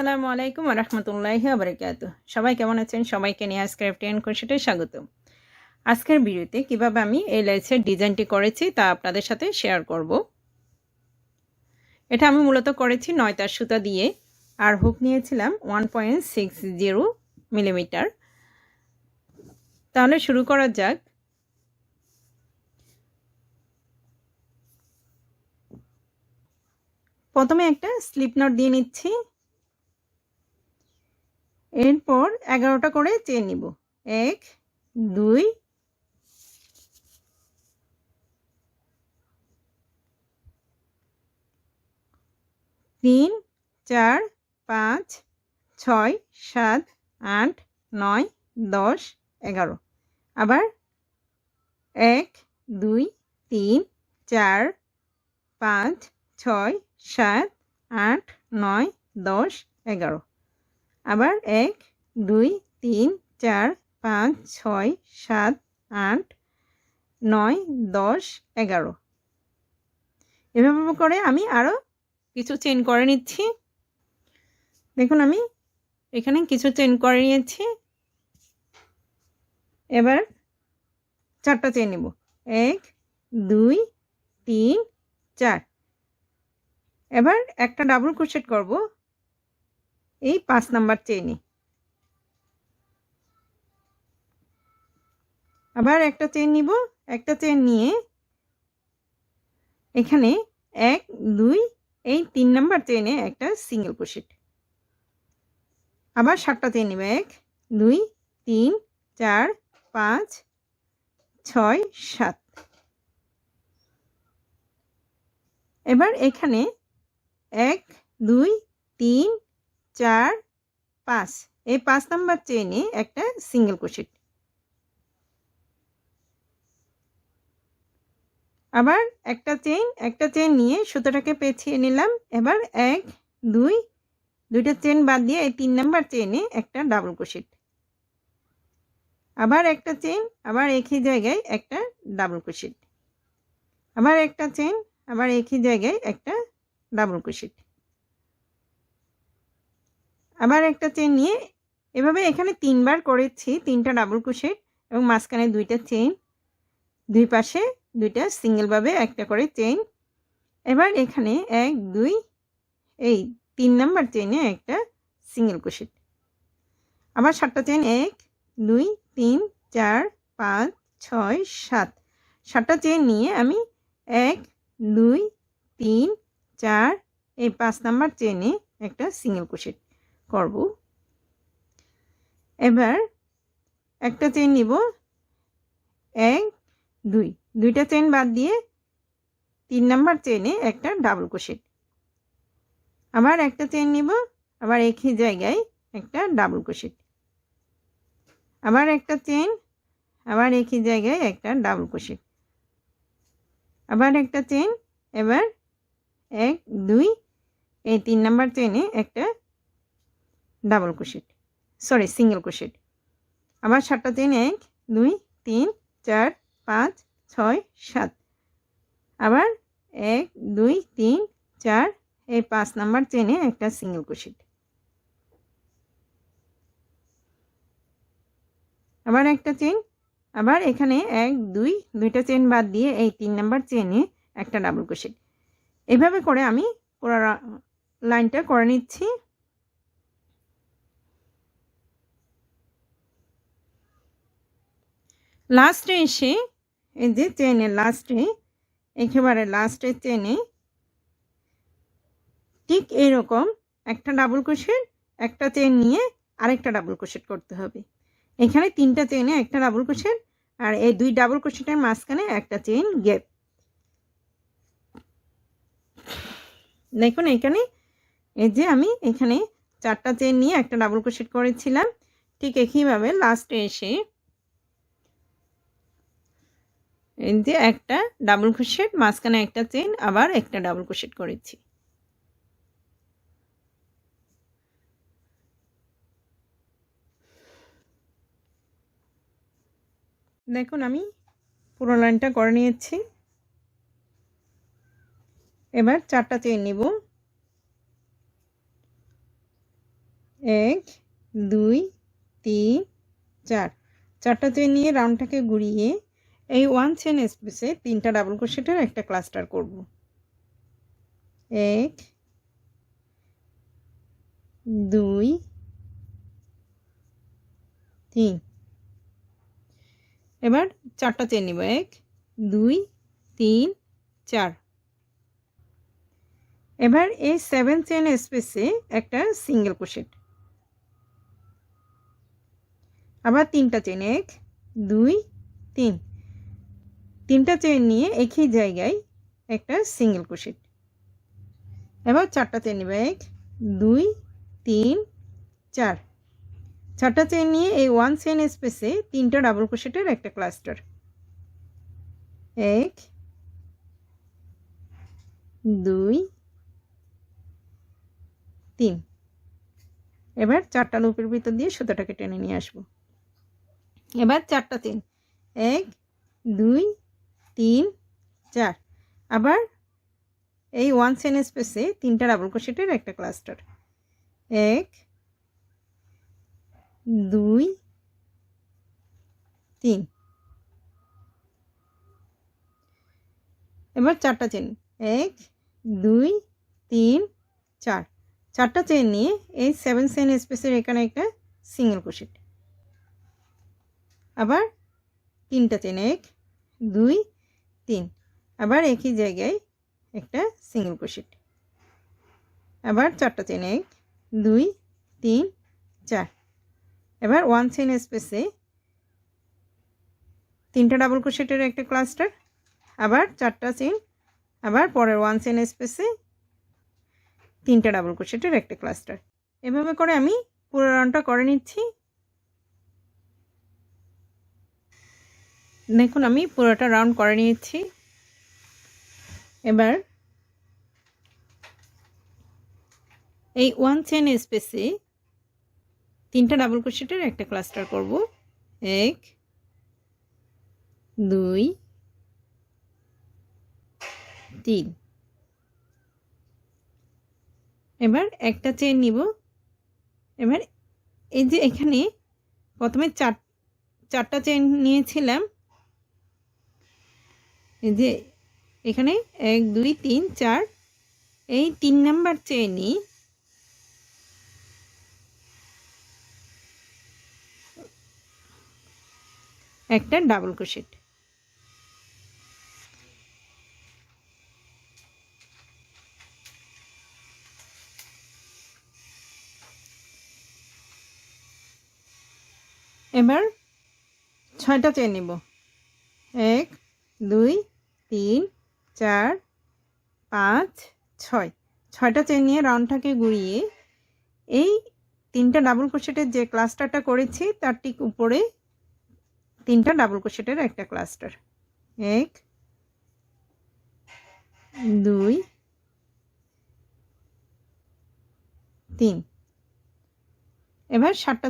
আসসালামু আলাইকুম ওয়া রাহমাতুল্লাহি ওয়া বারাকাতুহু। সবাই কেমন আছেন? সবাইকে নিয়ে আজকের ক্রাফট এন্ড ক্রোশেটে স্বাগতম। আজকের ভিডিওতে কিভাবে আমি এই লেসের ডিজাইনটি করেছি তা আপনাদের সাথে শেয়ার করব। এটা আমি মূলত করেছি 9 তার সুতা দিয়ে আর হুক নিয়েছিলাম 1.60 মিলিমিটার। তাহলে শুরু করা যাক। প্রথমে একটা স্লিপ নট দিয়ে নিচ্ছি। এরপর 11টা করে চেইন নিব। 1 2 3 4 5 6 7 8 9 10 11 আবার 1 2 3 4 5 6 7 8 9 10 11 আবার 1 2 3 4 5 6 7 8 9 10 11 এভাবে করে আমি আরো কিছু চেইন করে নিচ্ছি। দেখুন আমি এখানে কিছু চেইন করে নিয়েছি। এবার 4টা চেইন নিব। 1 2 3 4 এবার একটা ডাবল ক্রোশেট করব এই 5 নাম্বার চেইনে। আবার একটা চেইন নিব। একটা চেইন নিয়ে এখানে 1 2 এই 3 নাম্বার চেইনে একটা সিঙ্গেল ক্রোশেট। আবার 7টা চেইন নিব। 1 2 3 4 5 6 7 এবার এখানে 1 2 3 4 5 এই 5 নাম্বার চেইনে একটা সিঙ্গেল ক্রোশেট। আবার একটা চেইন নিয়ে সুতোটাকে পেঁচিয়ে নিলাম। এবার 1 2 দুইটা চেইন বাদ দিয়ে এই 3 নাম্বার চেইনে একটা ডাবল ক্রোশেট। আবার একটা চেইন, আবার একই জায়গায় একটা ডাবল ক্রোশেট। আবার একটা চেইন, আবার একই জায়গায় একটা ডাবল ক্রোশেট। আবার একটা চেইন নিয়ে এভাবে এখানে 3 বার করেছি 3টা ডাবল ক্রোশেট এবং মাঝখানে 2টা চেইন, দুই পাশে 2টা সিঙ্গেল ভাবে একটা করে চেইন। এবার এখানে 1 2 এই 3 নাম্বার চেইনে একটা সিঙ্গেল ক্রোশেট। আবার 7টা চেইন 1 2 3 4 5 6 7 7টা চেইন নিয়ে আমি 1 2 3 4 এই 5 নাম্বার চেইনে একটা সিঙ্গেল ক্রোশেট করব। এবার একটা চেইন নিব। 1 2 দুইটা চেইন বাদ দিয়ে 3 নাম্বার চেইনে একটা ডাবল ক্রোশেট। আবার একটা চেইন নিব। আবার একই জায়গায় একটা ডাবল ক্রোশেট। আবার একটা চেইন, আবার একই জায়গায় একটা ডাবল ক্রোশেট। আবার একটা চেইন, এবার 1 2 এই 3 নাম্বার চেইনে একটা double crochet, sorry single crochet. আবার 7টা চেইন 1 2 3 4 5 6 7 আবার 1 2 3 4 এই 5 নাম্বার চেইনে একটা সিঙ্গেল ক্রোশেট। আবার একটা চেইন, আবার এখানে 1 2 দুইটা চেইন বাদ দিয়ে এই 3 নাম্বার চেইনে একটা ডাবল ক্রোশেট। এভাবে করে আমি পুরো লাইনটা করে নিচ্ছি। লাস্টে এসে এই যে চেইনের লাস্টে, একেবারে লাস্টের চেইনে ঠিক এইরকম একটা ডাবল ক্রোশেট, একটা চেইন নিয়ে আরেকটা ডাবল ক্রোশেট করতে হবে। এখানে 3টা চেইনে একটা ডাবল ক্রোশেট আর এই 2 ডাবল ক্রোশেটের মাঝখানে একটা চেইন গ্যাপ। দেখুন এখানে এই যে আমি এখানে 4টা চেইন নিয়ে একটা ডাবল ক্রোশেট করেছিলাম। ঠিক একইভাবে লাস্টে এসে এই যে একটা ডাবল ক্রোশেট, মাঝখানে একটা চেইন, আবার একটা ডাবল ক্রোশেট করেছি। দেখুন আমি পুরো লাইনটা করে নিয়েছি। এবার 4টা চেইন নিব। এক, দুই, তিন, চার। চারটা চেন নিয়ে রাউন্ডটাকে ঘুরিয়ে এই 1 চেন স্পেসে 3টা ডাবল ক্রোশেটের একটা ক্লাস্টার করব। এক, দুই, তিন। এবার চারটা চেন নিব। এক, দুই, তিন, চার। এবার এই 7 চেন স্পেসে একটা সিঙ্গেল ক্রোশেট, আবার 3টা চেন। এক, দুই, তিন। 3টা চেন নিয়ে একই জায়গায় একটা সিঙ্গেল ক্রোশেট। এবার চারটা চেন নিব। এক, দুই, তিন, চার। চারটা চেন নিয়ে এই 1 চেন স্পেসে 3টা ডাবল ক্রোশেটের একটা ক্লাস্টার। এক, দুই, তিন। এবার চারটা লুপের ভিতর দিয়ে সুতোটাকে টেনে নিয়ে আসব। এবার চারটা চেন। এক, দুই, তিন, চার। আবার এই 1 চেন স্পেসে 3টা ডাবল ক্রোশেটের একটা ক্লাস্টার। এক, দুই, তিন। এবার চারটা চেন। এক, দুই, তিন, চার। চারটা চেন নিয়ে এই 7 চেন স্পেসের এখানে একটা সিঙ্গেল ক্রোশেট। আবার 3টা চেন। এক, দুই, তিন। আবার একই জায়গায় একটা সিঙ্গেল ক্রোশেট। আবার চারটা চেন। এক, দুই, তিন, চার। এবার 1 চেন স্পেসে 3টা ডাবল ক্রোশেটের একটা ক্লাস্টার। আবার চারটা চেন। আবার পরের 1 চেন স্পেসে 3টা ডাবল ক্রোশেটের একটা ক্লাস্টার। এভাবে করে আমি পুরো রাউন্ডটা করে নিচ্ছি। দেখুন আমি পুরোটা রাউন্ড করে নিয়েছি। এবার এই 1 চেন স্পেসে 3টা ডাবল ক্রোশেটের একটা ক্লাস্টার করব। এক, দুই, তিন। এবার একটা চেন নিব। এবার এই যে এখানে প্রথমে চারটা চেন নিয়েছিলাম, এই যে এখানে 1 2 3 4, এই 3 নাম্বার চেনই একটা ডাবল ক্রোশেট। এবার 6টা চেন নিব। 1 2 3 4 5 6। 6টা চেন নিয়ে রাউন্ডটাকে ঘুরিয়ে এই 3টা ডাবল ক্রোশেটের যে ক্লাস্টারটা করেছি তার ঠিক উপরে 3টা ডাবল ক্রোশেটের একটা ক্লাস্টার। 1 2 3। এবার 7টা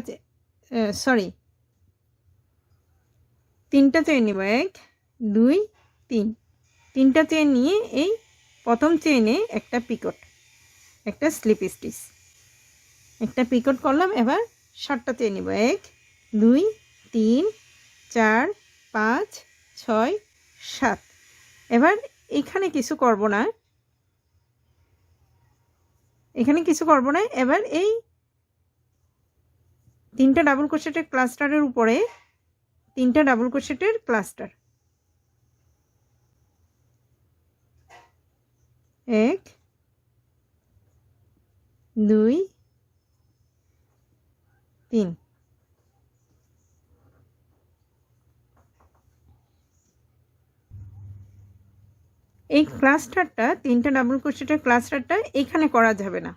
সরি 3টা চেন নিব। 1 2 3। 3টা চেন নিয়ে এই প্রথম চেনে একটা পিকট, একটা স্লিপ স্টিচ, একটা পিকট করলাম। এবার 7টা চেন নিব। 1 2 3 4 5 6 7। এবার এখানে কিছু করব না, এখানে কিছু করব না। এবার এই 3টা ডাবল ক্রোশেটের ক্লাস্টারের উপরে 3টা ডাবল ক্রোশেটের ক্লাস্টার। 1 2 3। এই ক্লাস্টারটা 3টা ডাবল ক্রোশেটের ক্লাস্টারটা এখানে করা যাবে না,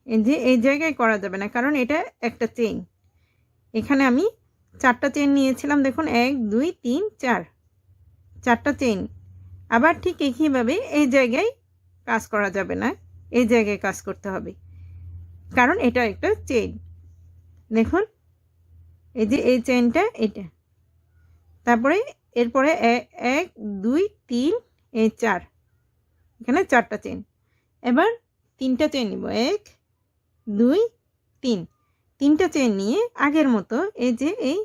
এই যে এই জায়গায় করা যাবে না, কারণ এটা একটা চেইন। এখানে আমি 4টা চেইন নিয়েছিলাম, দেখুন 1 2 3 4, 4টা চেইন। আবার ঠিক একইভাবে এই জায়গায় কাজ করা যাবে না, এই জায়গায় কাজ করতে হবে, কারণ এটা একটা চেইন। দেখুন এই যে এই চেইনটা এটা, তারপরে এরপরে 1 2 3 এই 4, এখানে 4টা চেইন। এবার 3টা চেইন নিব। 1 2 3। তিনটা চেন নিয়ে আগের মতো এই যে এই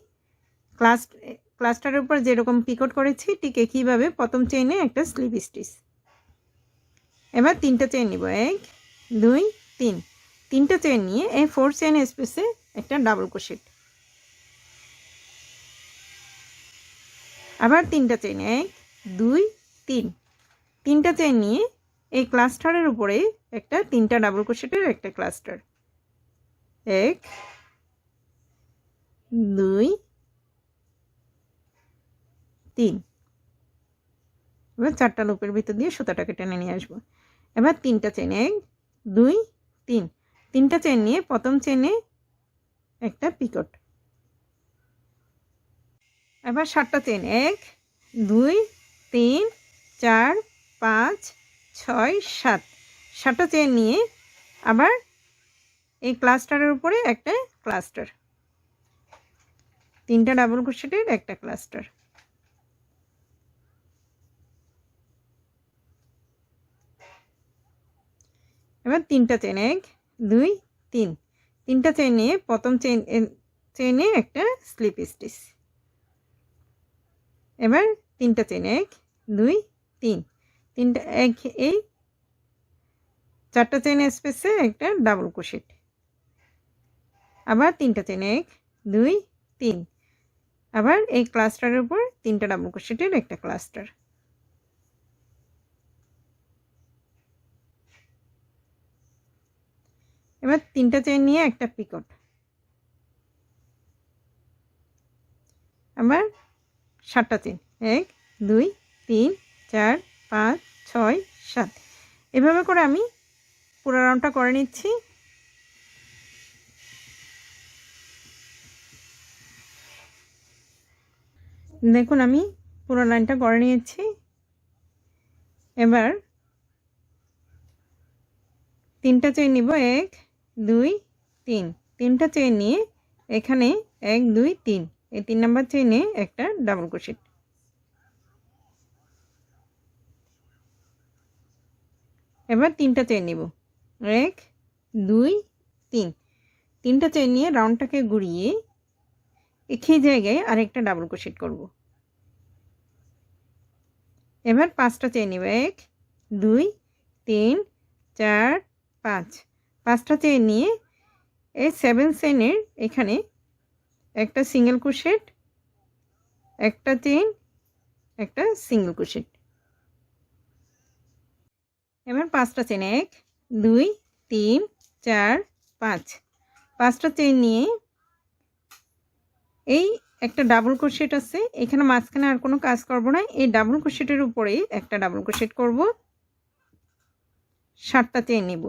ক্লাস্টারের উপর যেরকম পিকট করেছি ঠিক একইভাবে প্রথম চেইনে একটা স্লিপ স্টিচ। এবার তিনটা চেন নিব, 1 2 3। তিনটা চেন নিয়ে এই 4 চেন স্পেসে একটা ডাবল ক্রোশেট। আবার তিনটা চেন, 1 2 3। তিনটা চেন নিয়ে এই ক্লাস্টারের উপরে একটা তিনটা ডাবল ক্রোশেটের একটা ক্লাস্টার, 1 2 3। এবার চারটা লুপের ভিতর দিয়ে সুতাটাকে টেনে নিয়ে আসবো। এবার তিনটা চেন, 1 2 3। তিনটা চেন নিয়ে প্রথম চেনে একটা পিকট। এবার 7টা চেন, 1 2 3 4 5 6 7। 7টা চেন নিয়ে আবার এই ক্লাস্টারের উপরে একটা ক্লাস্টার, তিনটা ডাবল ক্রোশেটের একটা ক্লাস্টার। এবার তিনটা চেন, 1 2 3। তিনটা চেন নিয়ে প্রথম চেনে একটা স্লিপ স্টিচ। এবার তিনটা চেন, 1 2 3। তিনটা এই চারটা চেন স্পেসে একটা ডাবল ক্রোশেট। আবার তিনটা চেন, 1 2 3। আবার এই ক্লাস্টারের উপর তিনটা ডাবল ক্রোশেটের একটা ক্লাস্টার। এবার তিনটা চেন নিয়ে একটা পিকট। আবার 7টা চেন, 1 2 3 4 5 6 7। এভাবে করে আমি পুরো রাউন্ডটা করে নিচ্ছি। দেখুন আমি পুরো লাইনটা করে নিয়েছি। এবার তিনটা চেন নিব, 1 2 3। তিনটা চেন নিয়ে এখানে 1 2 3 এই 3 নাম্বার চেইনে একটা ডাবল ক্রোশেট। এবার তিনটা চেন নিব, 1 2 3। তিনটা চেন নিয়ে রাউন্ডটাকে ঘুরিয়ে একই জায়গায় আরেকটা ডাবল ক্রোশেট করব। এবার 5টা চেন নিব, 1 2 3 4 5। 5টা চেন নিয়ে এই 7 চেনের এখানে একটা সিঙ্গেল ক্রোশেট, একটা চেন, একটা সিঙ্গেল ক্রোশেট। এবার 5টা চেন, 1 2 3 4 5। 5টা চেন নিয়ে এই একটা ডাবল ক্রোশেট আছে, এখানে মাঝখানে আর কোনো কাজ করব না। এই ডাবল ক্রোশেটের উপরে একটা ডাবল ক্রোশেট করব। 7টা চেন নিব,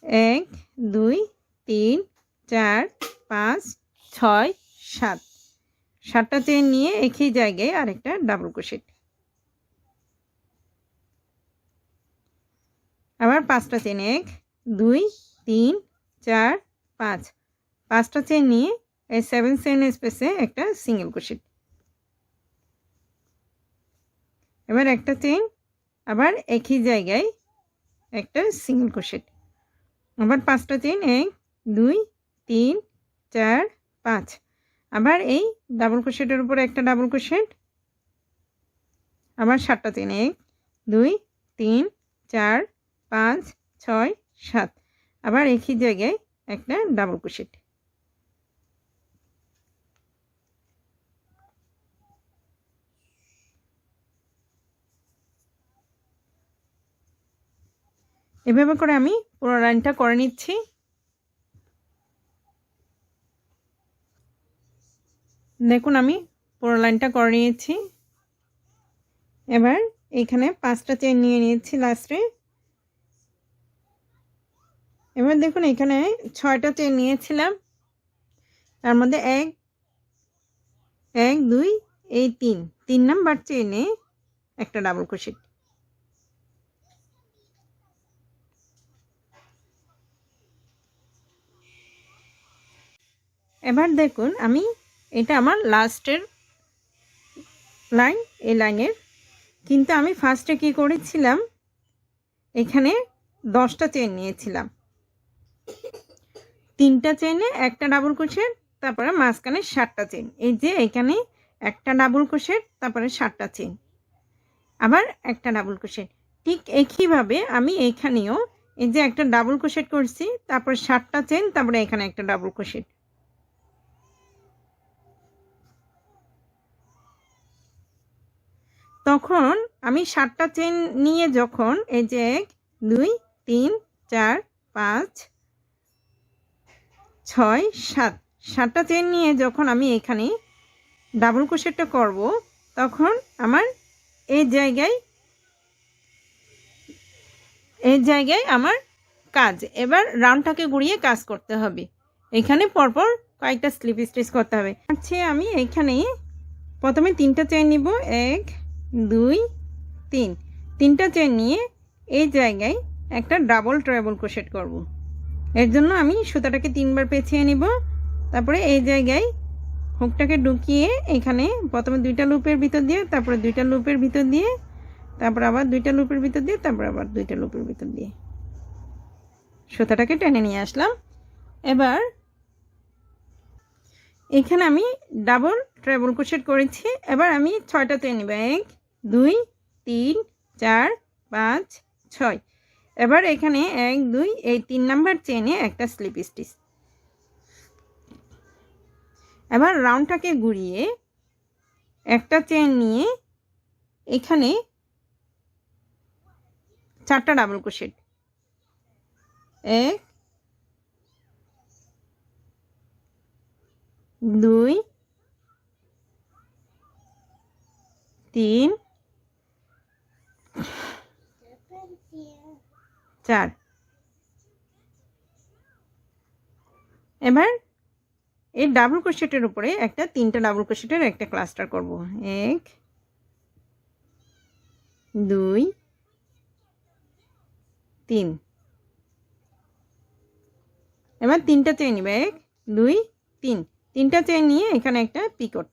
1 2 3 4 5 6 7। 7টা চেন নিয়ে একই জায়গায় আরেকটা ডাবল ক্রোশেট। আবার 5টা চেন, 1 2 3 4 5। 5টা চেন নিয়ে এই 7 চেন স্পেসে একটা সিঙ্গেল ক্রোশেট। এবার একটা চেন, আবার একই জায়গায় একটা সিঙ্গেল ক্রোশেট। আবার 5টা চেন, 1 2 3 4 5। আবার এই ডাবল ক্রোশেটের উপরে একটা ডাবল ক্রোশেট। আবার 7টা চেন, 1 2 3 4 5 6 7। আবার একই জায়গায় একটা ডাবল ক্রোশেট। এভাবে করে আমি পুরো লাইনটা করে নিচ্ছি। দেখুন আমি পুরো লাইনটা করে নিয়েছি। এবার এখানে 5টা চেন নিয়ে নিয়েছি লাস্টে। এবার দেখুন এখানে 6টা চেন নিয়েছিলাম, তার মধ্যে 1 1 2 এই 3 নাম্বার চেনে একটা ডাবল ক্রোশেট। এবার দেখুন আমি এটা আমার লাস্টের লাইন, এই লাইনের কিন্তু আমি ফার্স্টে কি করেছিলাম, এখানে 10টা চেন নিয়েছিলাম। তিনটা চেনে একটা ডাবল ক্রোশেট, তারপরে মাঝখানে 7টা চেন। এই যে এখানে একটা ডাবল ক্রোশেট, তারপরে 7টা চেন, আবার একটা ডাবল ক্রোশেট। ঠিক একইভাবে আমি এখানেও এই যে একটা ডাবল ক্রোশেট করছি, তারপর 7টা চেন, তারপরে এখানে একটা ডাবল ক্রোশেট। তখন আমি 7টা চেন নিয়ে যখন এই যে 1 2 3 4 5 6 7 7টা চেন নিয়ে যখন আমি এখানে ডাবল ক্রোশেটটা করব, তখন আমার এই জায়গায় আমার কাজ। এবার রাউন্ডটাকে ঘুরিয়ে কাজ করতে হবে। এখানে পরপর কয়েকটা স্লিপ স্টিচ করতে হবে। আচ্ছা, আমি এখানে প্রথমে 3টা চেন নিব, 1 2 3। 3টা চেন নিয়ে এই জায়গায় একটা ডাবল ট্রাবল ক্রোশেট করব। এর জন্য আমি সুতাটাকে 3বার পেঁচিয়ে নিব। তারপরে এই জায়গায় হুকটাকে ঢুকিয়ে এখানে প্রথমে 2টা লুপের ভিতর দিয়ে, তারপরে 2টা লুপের ভিতর দিয়ে, তারপর আবার 2টা লুপের ভিতর দিয়ে, তারপর আবার 2টা লুপের ভিতর দিয়ে সুতাটাকে টেনে নিয়ে আসলাম। এবার এখানে আমি ডাবল ট্রাবল ক্রোশেট করেছি। এবার আমি 6টা চেন নিব, 1 2 3 4 5 6। এবার এখানে 1 2 এই 3 নাম্বার চেনে একটা স্লিপ স্টিচ। এবার রাউন্ডটাকে ঘুরিয়ে একটা চেন নিয়ে এখানে 4টা ডাবল ক্রোশেট, 1 2 3 4। এবার এই ডাবল ক্রোশেটের উপরে একটা 3টা ডাবল ক্রোশেটের একটা ক্লাস্টার করব, 1 2 3। এবার 3টা চেন নিব, 1 2 3। 3টা চেন নিয়ে এখানে একটা পিকট।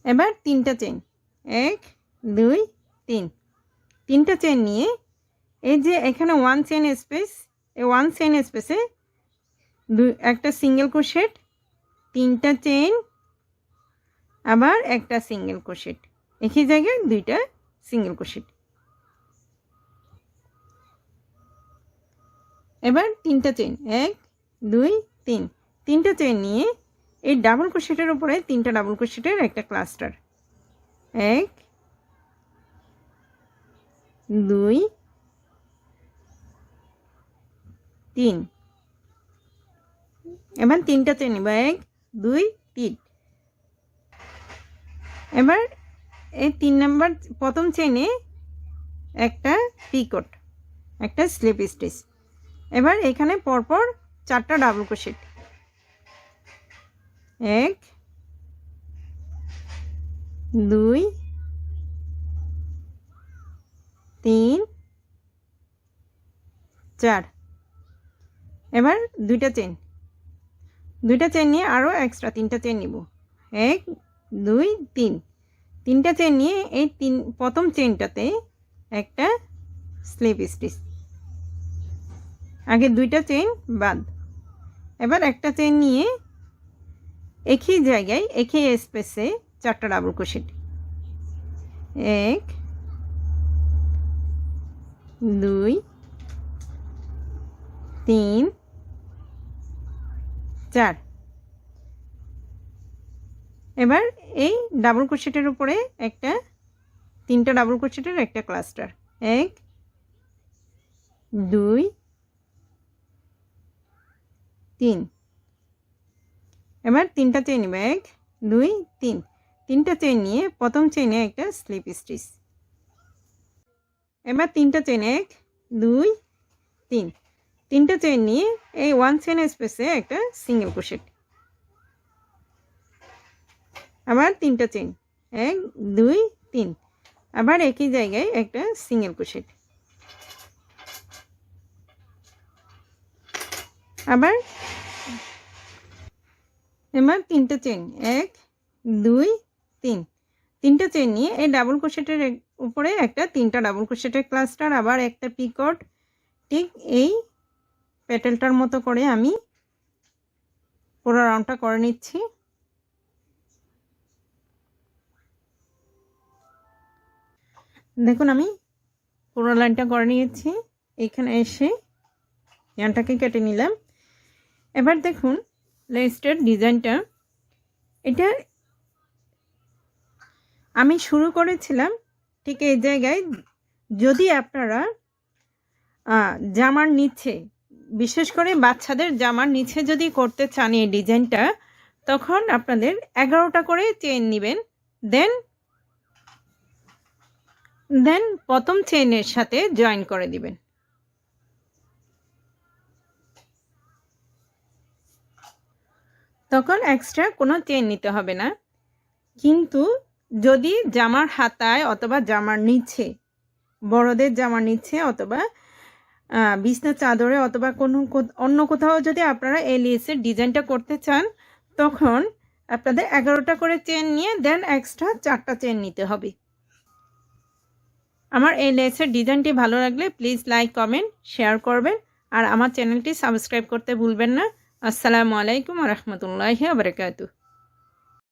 এবার 3টা চেন, 1 2 3। 3টা চেন নিয়ে এই যে এখানে 1 চেন স্পেস, এই 1 চেন স্পেসে একটা সিঙ্গেল ক্রোশেট, 3টা চেন, আবার একটা সিঙ্গেল ক্রোশেট, একই জায়গায় 2টা সিঙ্গেল ক্রোশেট। এবার 3টা চেন, 1 2 3। 3টা চেন নিয়ে এই ডাবল ক্রোশেটের উপরে 3টা ডাবল ক্রোশেটের একটা ক্লাস্টার, 1 2 3। এবার 3টা চেন নিব, 1 2 3। এবার এই 3 নাম্বার প্রথম চেনে একটা পিকট, একটা স্লিপ স্টিচ। এবার এখানে পরপর 4টা ডাবল ক্রোশেট, 1 2 3 4। এবার 2টা চেন, 2টা চেন নিয়ে আরও এক্সট্রা 3টা চেন নিব, 1 2 3। 3টা চেন নিয়ে এই প্রথম চেনটাতে একটা স্লিপ স্টিচ, আগে 2টা চেন বাদ। এবার একটা চেন নিয়ে একই জায়গায় একই স্পেসে 4টা ডাবল ক্রোশেট, 1 2 3 4। এবার এই ডাবল ক্রোশেটের উপরে একটা 3টা ডাবল ক্রোশেটের একটা ক্লাস্টার, 1 2 3। এবার 3টা চেন নিব, 1 2 3। 3টা চেন নিয়ে প্রথম চেনে একটা স্লিপ স্টিচ। এবার 3টা চেন, 1 2 3। 3টা চেন নিয়ে এই 1 চেন স্পেসে একটা সিঙ্গেল ক্রোশেট, আবার 3টা চেন, 1 2 3। আবার একই জায়গায় একটা সিঙ্গেল ক্রোশেট, আবার এবার 3টা চেন, 1 2 3। 3টা চেন নিয়ে এই ডাবল ক্রোশেটের উপরে একটা 3টা ডাবল ক্রোশেটের ক্লাস্টার, আবার একটা পিকট। ঠিক এই পেটেলটার মতো করে আমি পুরো রাউন্ডটা করে নিচ্ছি। দেখুন আমি পুরো লাইনটা করে নিয়েছি। এখানে এসে ইয়ানটাকে কেটে নিলাম। এবার দেখুন লেসটার ডিজাইনটা, এটা আমি শুরু করেছিলাম ঠিক এই জায়গায়। যদি আপনারা জামার নিচে, বিশেষ করে বাচ্চাদের জামার নিচে যদি করতে চান এই ডিজাইনটা, তখন আপনাদের 11টা করে চেইন নেবেন। দেন প্রথম চেইনের সাথে জয়েন করে দিবেন। তখন এক্সট্রা কোনো চেইন নিতে হবে না। কিন্তু যদি জামার হাতায় অথবা জামার নিচে, বড়দের জামার নিচে অথবা বিছনা চাদরে অথবা কোনো অন্য কোথাও যদি আপনারা এই লেসের ডিজাইনটা করতে চান, তখন আপনাদের 11টা করে চেন নিয়ে দেন এক্সট্রা 4টা চেন নিতে হবে। আমার এই লেসের ডিজাইনটি ভালো লাগলে প্লিজ লাইক, কমেন্ট, শেয়ার করবেন আর আমার চ্যানেলটি সাবস্ক্রাইব করতে ভুলবেন না। আসসালামু আলাইকুম ওয়া রাহমাতুল্লাহি ওয়া বারাকাতুহু।